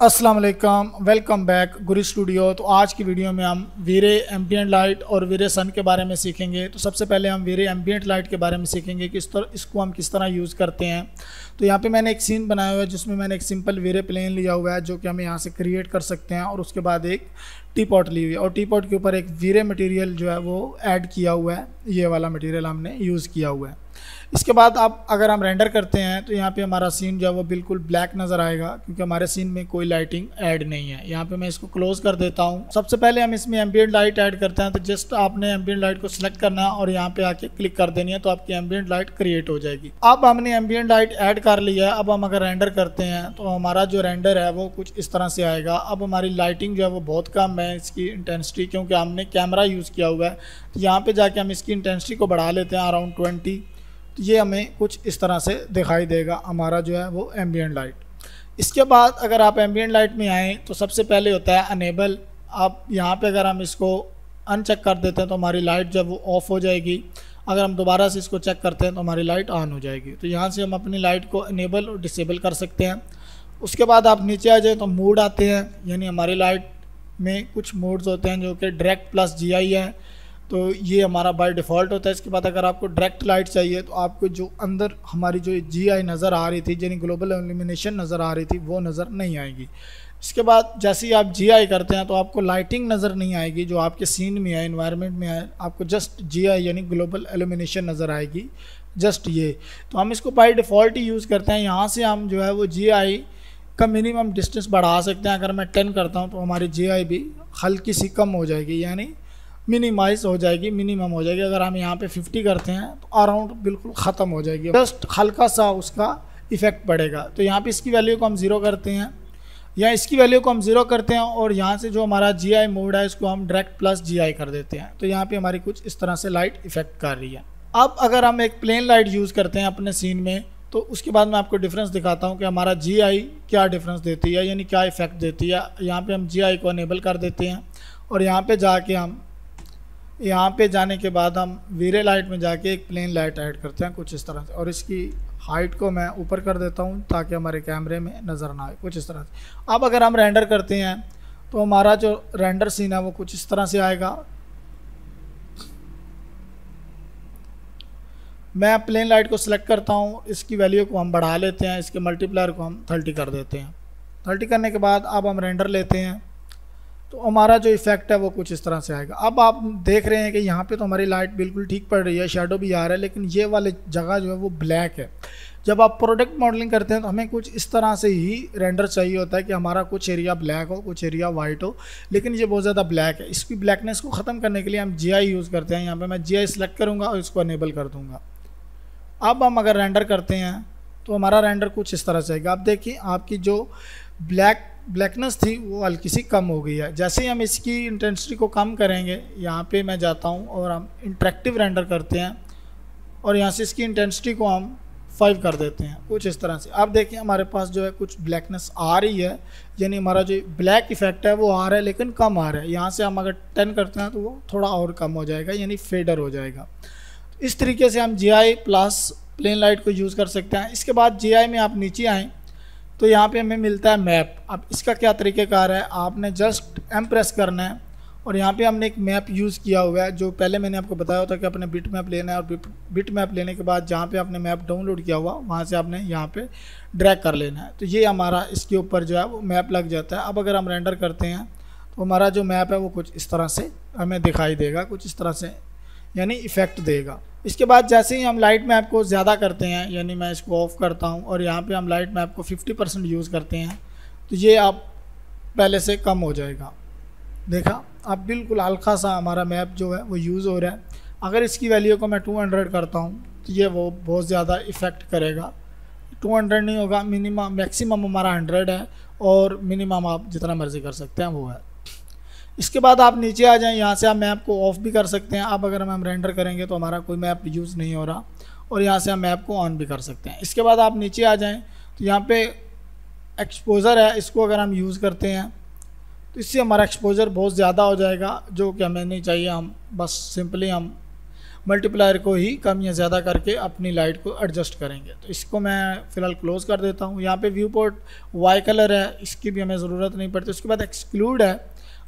अस्सलाम वालेकुम, welcome back गुरी studio. तो आज की वीडियो में हम वीरे एम्बिएंट लाइट और वीरे सन के बारे में सीखेंगे। तो सबसे पहले हम वीरे एम्बिएंट लाइट के बारे में सीखेंगे कि इसको हम किस तरह यूज़ करते हैं। तो यहाँ पे मैंने एक सीन बनाया हुआ है जिसमें मैंने एक सिंपल वीरे प्लेन लिया हुआ है जो कि हम यहाँ से क्रिएट कर सकते हैं, और उसके बाद एक टी पॉट ली हुई है और टी पॉट के ऊपर एक वीरे मटेरियल जो है वो ऐड किया हुआ है। ये वाला मटेरियल हमने यूज़ किया हुआ है। इसके बाद आप अगर हम रेंडर करते हैं तो यहाँ पे हमारा सीन जो है वो बिल्कुल ब्लैक नज़र आएगा क्योंकि हमारे सीन में कोई लाइटिंग ऐड नहीं है। यहाँ पे मैं इसको क्लोज कर देता हूँ। सबसे पहले हम इसमें एम्बिएंट लाइट ऐड करते हैं। तो जस्ट आपने एम्बिएंट लाइट को सिलेक्ट करना है और यहाँ पे आके क्लिक कर देनी है तो आपकी एम्बिएंट लाइट क्रिएट हो जाएगी। अब हमने एम्बिएंट लाइट ऐड कर लिया है। अब हम अगर रेंडर करते हैं तो हमारा जो रेंडर है वो कुछ इस तरह से आएगा। अब हमारी लाइटिंग जो है वो बहुत कम है, इसकी इंटेंसिटी, क्योंकि हमने कैमरा यूज़ किया हुआ है। तो यहाँ पर जाके हम इसकी इंटेंसिटी को बढ़ा लेते हैं अराउंड 20। तो ये हमें कुछ इस तरह से दिखाई देगा हमारा जो है वो एम्बिएंट लाइट। इसके बाद अगर आप एम्बिएंट लाइट में आएँ तो सबसे पहले होता है अनेबल। आप यहाँ पे अगर हम इसको अनचेक कर देते हैं तो हमारी लाइट जब वो ऑफ हो जाएगी। अगर हम दोबारा से इसको चेक करते हैं तो हमारी लाइट ऑन हो जाएगी। तो यहाँ से हम अपनी लाइट को अनेबल और डिसेबल कर सकते हैं। उसके बाद आप नीचे आ जाए तो मोड आते हैं, यानी हमारी लाइट में कुछ मोड्स होते हैं जो कि डायरेक्ट प्लस GI है। तो ये हमारा बाय डिफ़ॉल्ट होता है। इसके बाद अगर आपको डायरेक्ट लाइट चाहिए तो आपको जो अंदर हमारी जो GI नज़र आ रही थी, यानी ग्लोबल इल्यूमिनेशन नज़र आ रही थी, वो नज़र नहीं आएगी। इसके बाद जैसे ही आप GI करते हैं तो आपको लाइटिंग नज़र नहीं आएगी जो आपके सीन में है, इन्वायरमेंट में है। आपको जस्ट GI यानी ग्लोबल इल्यूमिनेशन नज़र आएगी, जस्ट ये। तो हम इसको बाय डिफ़ॉल्ट ही यूज़ करते हैं। यहाँ से हम जो है वो GI का मिनिमम डिस्टेंस बढ़ा सकते हैं। अगर मैं 10 करता हूँ तो हमारी GI भी हल्की सी कम हो जाएगी, यानी मिनिमाइज हो जाएगी, मिनिमम हो जाएगी। अगर हम यहाँ पे 50 करते हैं तो अराउंड बिल्कुल ख़त्म हो जाएगी, जस्ट हल्का सा उसका इफ़ेक्ट पड़ेगा। तो यहाँ पे इसकी वैल्यू को हम 0 करते हैं या इसकी वैल्यू को हम 0 करते हैं और यहाँ से जो हमारा GI मोड है इसको हम डायरेक्ट प्लस GI कर देते हैं। तो यहाँ पे हमारी कुछ इस तरह से लाइट इफ़ेक्ट कर रही है। अब अगर हम एक प्लेन लाइट यूज़ करते हैं अपने सीन में तो उसके बाद मैं आपको डिफरेंस दिखाता हूँ कि हमारा GI क्या डिफरेंस देती है, यानी क्या इफ़ेक्ट देती है। यहाँ पर हम GI को अनेबल कर देते हैं और यहाँ पर जाके हम यहाँ पे जाने के बाद हम वीरे लाइट में जाके एक प्लेन लाइट ऐड करते हैं कुछ इस तरह से, और इसकी हाइट को मैं ऊपर कर देता हूँ ताकि हमारे कैमरे में नज़र ना आए, कुछ इस तरह से। अब अगर हम रेंडर करते हैं तो हमारा जो रेंडर सीन है वो कुछ इस तरह से आएगा। मैं प्लेन लाइट को सिलेक्ट करता हूँ, इसकी वैल्यू को हम बढ़ा लेते हैं, इसके मल्टीप्लायर को हम 30 कर देते हैं। 30 करने के बाद अब हम रेंडर लेते हैं तो हमारा जो इफ़ेक्ट है वो कुछ इस तरह से आएगा। अब आप देख रहे हैं कि यहाँ पे तो हमारी लाइट बिल्कुल ठीक पड़ रही है, शेडो भी आ रहा है, लेकिन ये वाले जगह जो है वो ब्लैक है। जब आप प्रोडक्ट मॉडलिंग करते हैं तो हमें कुछ इस तरह से ही रेंडर चाहिए होता है कि हमारा कुछ एरिया ब्लैक हो, कुछ एरिया वाइट हो, लेकिन ये बहुत ज़्यादा ब्लैक है। इसकी ब्लैकनेस को ख़त्म करने के लिए हम GI यूज़ करते हैं। यहाँ पर मैं GI सेलेक्ट करूँगा और इसको अनेबल कर दूँगा। अब हम अगर रेंडर करते हैं तो हमारा रेंडर कुछ इस तरह से आएगा। आप देखिए आपकी जो ब्लैकनेस थी वो हल्की सी कम हो गई है। जैसे ही हम इसकी इंटेंसिटी को कम करेंगे, यहाँ पे मैं जाता हूँ और हम इंटरेक्टिव रेंडर करते हैं और यहाँ से इसकी इंटेंसिटी को हम 5 कर देते हैं, कुछ इस तरह से। आप देखिए हमारे पास जो है कुछ ब्लैकनेस आ रही है, यानी हमारा जो ब्लैक इफेक्ट है वो आ रहा है लेकिन कम आ रहा है। यहाँ से हम अगर 10 करते हैं तो वो थोड़ा और कम हो जाएगा, यानी फेडर हो जाएगा। इस तरीके से हम GI प्लस प्लेन लाइट को यूज़ कर सकते हैं। इसके बाद GI में आप नीचे आएँ तो यहाँ पे हमें मिलता है मैप। अब इसका क्या तरीक़ेकार है, आपने जस्ट M प्रेस करना है और यहाँ पे हमने एक मैप यूज़ किया हुआ है जो पहले मैंने आपको बताया था कि अपने बिट मैप लेना है, और बिट मैप लेने के बाद जहाँ पे आपने मैप डाउनलोड किया हुआ वहाँ से आपने यहाँ पे ड्रैग कर लेना है। तो ये हमारा इसके ऊपर जो है वो मैप लग जाता है। अब अगर हम रेंडर करते हैं तो हमारा जो मैप है वो कुछ इस तरह से हमें दिखाई देगा, कुछ इस तरह से, यानी इफ़ेक्ट देगा। इसके बाद जैसे ही हम लाइट मैप को ज़्यादा करते हैं, यानी मैं इसको ऑफ़ करता हूं और यहाँ पे हम लाइट मैप को 50% यूज़ करते हैं तो ये आप पहले से कम हो जाएगा। देखा अब बिल्कुल हल्का सा हमारा मैप जो है वो यूज़ हो रहा है। अगर इसकी वैल्यू को मैं 200 करता हूँ तो ये वो बहुत ज़्यादा इफ़ेक्ट करेगा। 200 नहीं होगा, मिनिमम मैक्सिमम हमारा 100 है और मिनिमम आप जितना मर्ज़ी कर सकते हैं वो है। इसके बाद आप नीचे आ जाएं, यहाँ से आप मैप को ऑफ़ भी कर सकते हैं। अब अगर हम रेंडर करेंगे तो हमारा कोई मैप यूज़ नहीं हो रहा, और यहाँ से हम मैप को ऑन भी कर सकते हैं। इसके बाद आप नीचे आ जाएं तो यहाँ पे एक्सपोज़र है, इसको अगर हम यूज़ करते हैं तो इससे हमारा एक्सपोज़र बहुत ज़्यादा हो जाएगा जो कि हमें नहीं चाहिए। हम बस सिंपली हम मल्टीप्लायर को ही कम या ज़्यादा करके अपनी लाइट को एडजस्ट करेंगे। तो इसको मैं फ़िलहाल क्लोज कर देता हूँ। यहाँ पे व्यू पोर्ट वाई कलर है, इसकी भी हमें ज़रूरत नहीं पड़ती। उसके बाद एक्सक्लूड है,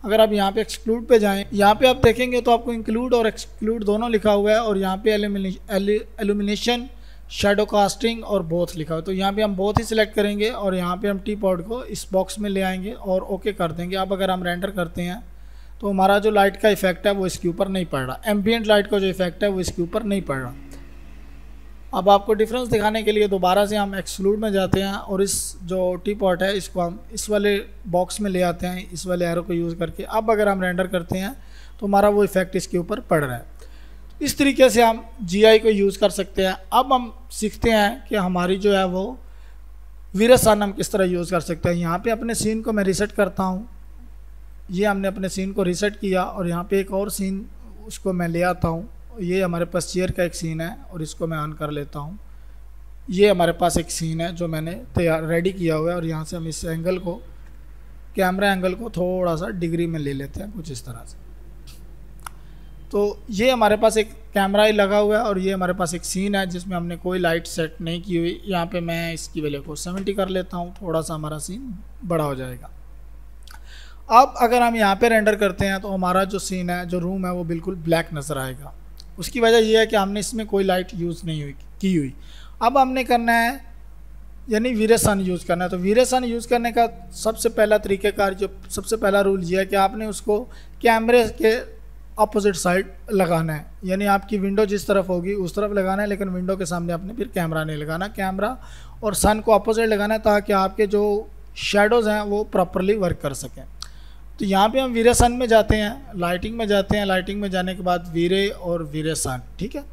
अगर आप यहाँ पे एक्सक्लूड पे जाएं, यहाँ पे आप देखेंगे तो आपको इंक्लूड और एक्सक्लूड दोनों लिखा हुआ है, और यहाँ पे एल्यूमिनेशन, शेडो कास्टिंग और बोथ लिखा हुआ है। तो यहाँ पे हम बोथ ही सिलेक्ट करेंगे और यहाँ पे हम टी पॉड को इस बॉक्स में ले आएंगे और ओके कर देंगे। अब अगर हम रेंडर करते हैं तो हमारा जो लाइट का इफेक्ट है वो इसके ऊपर नहीं पड़ रहा, एम्बिएंट लाइट का जो इफेक्ट है वो इसके ऊपर नहीं पड़ रहा। अब आपको डिफरेंस दिखाने के लिए दोबारा से हम एक्सक्लूड में जाते हैं और इस जो टी पॉट है इसको हम इस वाले बॉक्स में ले आते हैं, इस वाले एरो को यूज़ करके। अब अगर हम रेंडर करते हैं तो हमारा वो इफेक्ट इसके ऊपर पड़ रहा है। इस तरीके से हम GI को यूज़ कर सकते हैं। अब हम सीखते हैं कि हमारी जो है वो वीरेसन हम किस तरह यूज़ कर सकते हैं। यहाँ पे अपने सीन को मैं रीसेट करता हूँ, ये हमने अपने सीन को रीसेट किया और यहाँ पे एक और सीन उसको मैं ले आता हूँ। ये हमारे पास चेयर का एक सीन है और इसको मैं ऑन कर लेता हूँ। ये हमारे पास एक सीन है जो मैंने तैयार रेडी किया हुआ है, और यहाँ से हम इस एंगल को, कैमरा एंगल को थोड़ा सा डिग्री में ले लेते हैं, कुछ इस तरह से। तो ये हमारे पास एक कैमरा ही लगा हुआ है और ये हमारे पास एक सीन है जिसमें हमने कोई लाइट सेट नहीं की हुई। यहाँ पे मैं इसकी वैल्यू को 70 कर लेता हूँ, थोड़ा सा हमारा सीन बड़ा हो जाएगा। अब अगर हम यहाँ पे रेंडर करते हैं तो हमारा जो सीन है, जो रूम है, वो बिल्कुल ब्लैक नज़र आएगा। उसकी वजह यह है कि हमने इसमें कोई लाइट यूज़ नहीं की हुई। अब हमने करना है यानी वीरेसन यूज़ करना है। तो वीरेसन यूज़ करने का सबसे पहला तरीक़ेकार, जो सबसे पहला रूल ये है कि आपने उसको कैमरे के अपोजिट साइड लगाना है, यानी आपकी विंडो जिस तरफ होगी उस तरफ लगाना है, लेकिन विंडो के सामने आपने फिर कैमरा नहीं लगाना। कैमरा और सन को अपोजिट लगाना है ताकि आपके जो शेडोज़ हैं वो प्रॉपरली वर्क कर सकें। तो यहाँ पे हम वीरेसन में जाते हैं, लाइटिंग में जाते हैं, लाइटिंग में जाने के बाद वीरे और वीरेसन, ठीक है।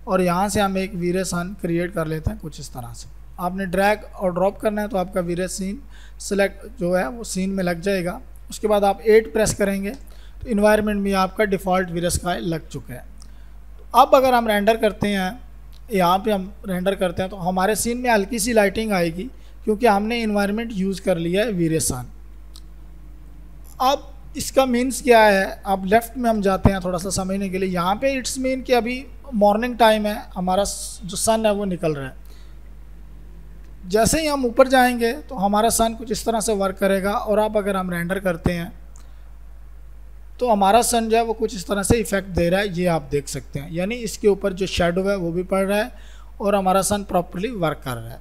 और यहाँ से हम एक वीरेसन क्रिएट कर लेते हैं कुछ इस तरह से। आपने ड्रैग और ड्रॉप करना है तो आपका वीरे सीन सेलेक्ट जो है वो सीन में लग जाएगा। उसके बाद आप 8 प्रेस करेंगे तो इन्वायरमेंट में आपका डिफ़ॉल्ट वीरे स्काई लग चुका है। तो अब अगर हम रेंडर करते हैं, यहाँ पे हम रेंडर करते हैं तो हमारे सीन में हल्की सी लाइटिंग आएगी क्योंकि हमने इन्वायरमेंट यूज़ कर लिया है वीरेसन। अब इसका मीन्स क्या है, अब लेफ़्ट में हम जाते हैं थोड़ा सा समझने के लिए। यहाँ पे इट्स मीन कि अभी मॉर्निंग टाइम है, हमारा जो सन है वो निकल रहा है। जैसे ही हम ऊपर जाएंगे तो हमारा सन कुछ इस तरह से वर्क करेगा। और अब अगर हम रेंडर करते हैं तो हमारा सन जो है वो कुछ इस तरह से इफेक्ट दे रहा है, ये आप देख सकते हैं। यानी इसके ऊपर जो शेडो है वो भी पड़ रहा है और हमारा सन प्रॉपर्ली वर्क कर रहा है।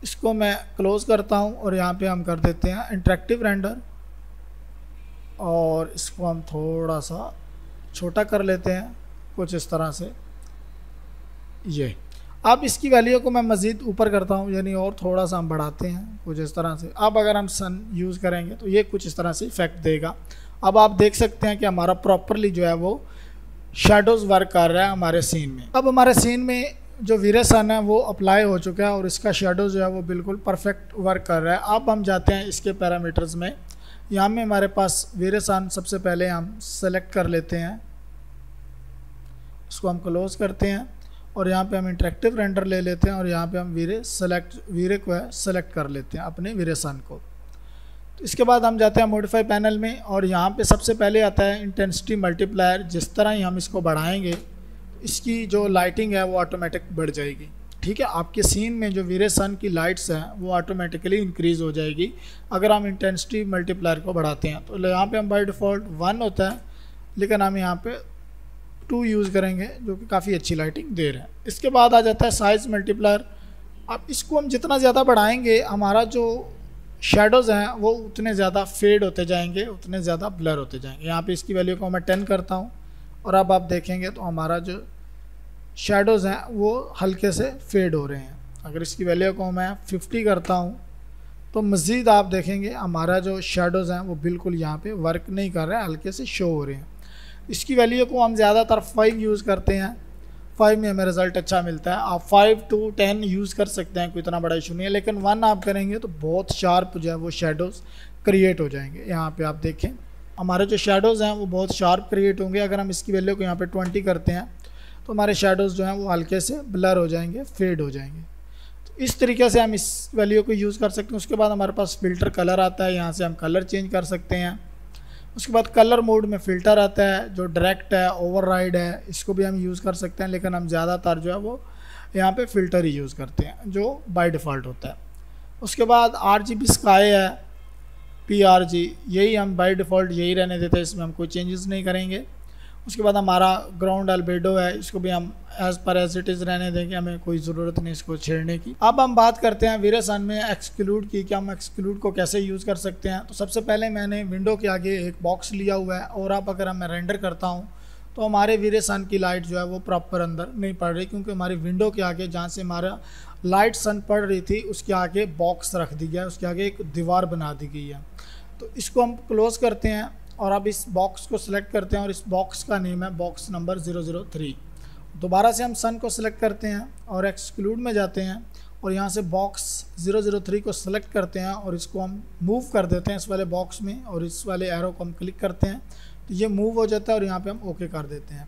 इसको मैं क्लोज़ करता हूँ और यहाँ पे हम कर देते हैं इंटरेक्टिव रेंडर, और इसको हम थोड़ा सा छोटा कर लेते हैं कुछ इस तरह से। ये अब इसकी वैल्यू को मैं मज़ीद ऊपर करता हूँ, यानी और थोड़ा सा हम बढ़ाते हैं कुछ इस तरह से। अब अगर हम सन यूज़ करेंगे तो ये कुछ इस तरह से इफेक्ट देगा। अब आप देख सकते हैं कि हमारा प्रॉपरली जो है वो शेडोज़ वर्क कर रहा है हमारे सीन में। अब हमारे सीन में जो वीरे सन है वो अप्लाई हो चुका है और इसका शेडो जो है वो बिल्कुल परफेक्ट वर्क कर रहा है। अब हम जाते हैं इसके पैरामीटर्स में। यहाँ में हमारे पास वीरे सन सबसे पहले हम सेलेक्ट कर लेते हैं, इसको हम क्लोज़ करते हैं और यहाँ पे हम इंटरेक्टिव रेंडर ले लेते हैं और यहाँ पे हम वीरे को सेलेक्ट कर लेते हैं अपने वीरे सन को। तो इसके बाद हम जाते हैं मॉडिफाई पैनल में और यहाँ पे सबसे पहले आता है इंटेंसिटी मल्टीप्लायर। जिस तरह ही हम इसको बढ़ाएंगे इसकी जो लाइटिंग है वो ऑटोमेटिक बढ़ जाएगी, ठीक है। आपके सीन में जो वीरे सन की लाइट्स हैं वो ऑटोमेटिकली इंक्रीज़ हो जाएगी अगर हम इंटेंसिटी मल्टीप्लायर को बढ़ाते हैं। तो यहाँ पे हम बाय डिफ़ॉल्ट 1 होता है, लेकिन हम यहाँ पे 2 यूज़ करेंगे जो कि काफ़ी अच्छी लाइटिंग दे रहे हैं। इसके बाद आ जाता है साइज़ मल्टीप्लायर। अब इसको हम जितना ज़्यादा बढ़ाएंगे हमारा जो शेडोज़ हैं वो उतने ज़्यादा फेड होते जाएंगे, उतने ज़्यादा ब्लर होते जाएंगे। यहाँ पे इसकी वैल्यू को मैं 10 करता हूँ और अब आप देखेंगे तो हमारा जो शेडोज़ हैं वो हल्के से फेड हो रहे हैं। अगर इसकी वैल्यू को मैं 50 करता हूँ तो मज़ीद आप देखेंगे हमारा जो शेडोज़ हैं वो बिल्कुल यहाँ पे वर्क नहीं कर रहे हैं, हल्के से शो हो रहे हैं। इसकी वैल्यू को हम ज़्यादातर 5 यूज़ करते हैं, 5 में हमें रिज़ल्ट अच्छा मिलता है। आप 5 to 10 यूज़ कर सकते हैं, कोई इतना बड़ा इशू नहीं है, लेकिन 1 आप करेंगे तो बहुत शार्प जो है वो शेडोज़ क्रिएट हो जाएंगे। यहाँ पे आप देखें हमारे जो शेडोज़ हैं वो बहुत शार्प क्रिएट होंगे। अगर हम इसकी वैल्यू को यहाँ पे 20 करते हैं तो हमारे शेडोज़ जो हैं वो हल्के से ब्लर हो जाएंगे, फेड हो जाएंगे। तो इस तरीके से हम इस वैल्यू को यूज़ कर सकते हैं। उसके बाद हमारे पास फ़िल्टर कलर आता है, यहाँ से हम कलर चेंज कर सकते हैं। उसके बाद कलर मोड में फ़िल्टर आता है जो डायरेक्ट है, ओवरराइड है, इसको भी हम यूज़ कर सकते हैं, लेकिन हम ज़्यादातर जो है वो यहाँ पे फ़िल्टर ही यूज़ करते हैं जो बाय डिफ़ॉल्ट होता है। उसके बाद RGB स्काई है, PRG, यही हम बाय डिफ़ॉल्ट यही रहने देते हैं, इसमें हम कोई चेंजेस नहीं करेंगे। उसके बाद हमारा ग्राउंड अल्बेडो है, इसको भी हम एज़ इट इज़ रहने देंगे, हमें कोई ज़रूरत नहीं इसको छेड़ने की। अब हम बात करते हैं वीरे में एक्सक्लूड की, कि हम एक्सक्लूड को कैसे यूज़ कर सकते हैं। तो सबसे पहले मैंने विंडो के आगे एक बॉक्स लिया हुआ है, और अब अगर मैं रेंडर करता हूँ तो हमारे वीरे की लाइट जो है वो प्रॉपर अंदर नहीं पड़ रही, क्योंकि हमारी विंडो के आगे जहाँ से हमारा लाइट सन पड़ रही थी उसके आगे बॉक्स रख दी गया है, उसके आगे एक दीवार बना दी गई है। तो इसको हम क्लोज़ करते हैं और अब इस बॉक्स को सिलेक्ट करते हैं, और इस बॉक्स का नेम है बॉक्स नंबर 003। दोबारा से हम सन को सिलेक्ट करते हैं और एक्सक्लूड में जाते हैं, और यहाँ से बॉक्स 003 को सिलेक्ट करते हैं और इसको हम मूव कर देते हैं इस वाले बॉक्स में, और इस वाले एरो को हम क्लिक करते हैं तो ये मूव हो जाता है, और यहाँ पे हम ओके कर देते हैं।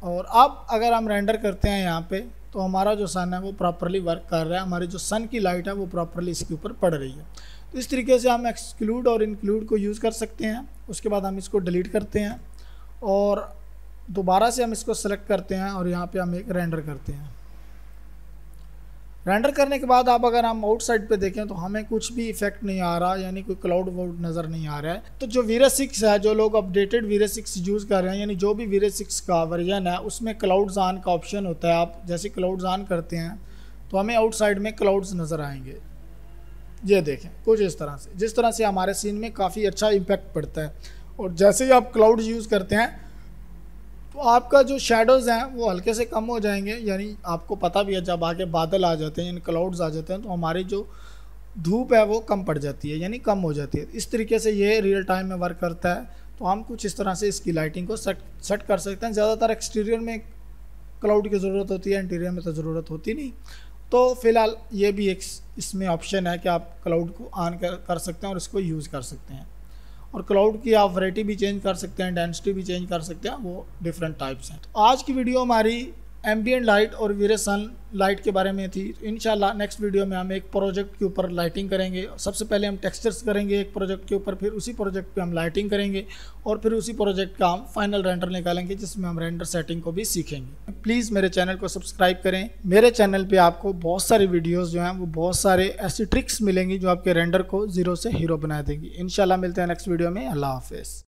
और अब अगर हम रेंडर करते हैं यहाँ पे, तो हमारा जो सन है वो प्रॉपरली वर्क कर रहा है, हमारी जो सन की लाइट है वो प्रॉपरली इसके ऊपर पड़ रही है। तो इस तरीके से हम एक्सक्लूड और इंक्लूड को यूज़ कर सकते हैं। उसके बाद हम इसको डिलीट करते हैं और दोबारा से हम इसको सेलेक्ट करते हैं, और यहाँ पे हम एक रेंडर करते हैं। रेंडर करने के बाद अब अगर हम आउटसाइड पे देखें तो हमें कुछ भी इफेक्ट नहीं आ रहा, यानी कोई क्लाउड वोड नज़र नहीं आ रहा है। तो जो वीरे 6 है, जो लोग अपडेटेड वीरे 6 यूज़ कर रहे हैं, यानी जो भी वीरे 6 का वर्जन है उसमें क्लाउड्स ऑन का ऑप्शन होता है। आप जैसे क्लाउड्स ऑन करते हैं तो हमें आउटसाइड में क्लाउड्स नज़र आएंगे। ये देखें कुछ इस तरह से, जिस तरह से हमारे सीन में काफ़ी अच्छा इम्पैक्ट पड़ता है। और जैसे ही आप क्लाउड यूज़ करते हैं तो आपका जो शेडोज़ हैं वो हल्के से कम हो जाएंगे, यानी आपको पता भी है जब आगे बादल आ जाते हैं यानी क्लाउड्स आ जाते हैं तो हमारी जो धूप है वो कम पड़ जाती है, यानी कम हो जाती है। इस तरीके से ये रियल टाइम में वर्क करता है। तो हम कुछ इस तरह से इसकी लाइटिंग को सेट कर सकते हैं। ज़्यादातर एक्सटीरियर में क्लाउड की ज़रूरत होती है, इंटीरियर में तो ज़रूरत होती नहीं। तो फ़िलहाल ये भी एक इसमें ऑप्शन है कि आप क्लाउड को ऑन कर सकते हैं और इसको यूज़ कर सकते हैं। और क्लाउड की आप वैरायटी भी चेंज कर सकते हैं, डेंसिटी भी चेंज कर सकते हैं, वो डिफरेंट टाइप्स हैं। तो आज की वीडियो हमारी एम्बिएंट लाइट और वीरे सन लाइट के बारे में थी। तो इंशाल्लाह नेक्स्ट वीडियो में हम एक प्रोजेक्ट के ऊपर लाइटिंग करेंगे। सबसे पहले हम टेक्सचर्स करेंगे एक प्रोजेक्ट के ऊपर, फिर उसी प्रोजेक्ट पे हम लाइटिंग करेंगे, और फिर उसी प्रोजेक्ट का हम फाइनल रेंडर निकालेंगे, जिसमें हम रेंडर सेटिंग को भी सीखेंगे। प्लीज़ मेरे चैनल को सब्सक्राइब करें। मेरे चैनल पर आपको बहुत सारी वीडियोज़ जो हैं वो बहुत सारे ऐसी ट्रिक्स मिलेंगी जो आपके रेंडर को ज़ीरो से हीरो बना देंगी। इंशाल्लाह मिलते हैं नेक्स्ट वीडियो में। अल्लाह हाफिज़।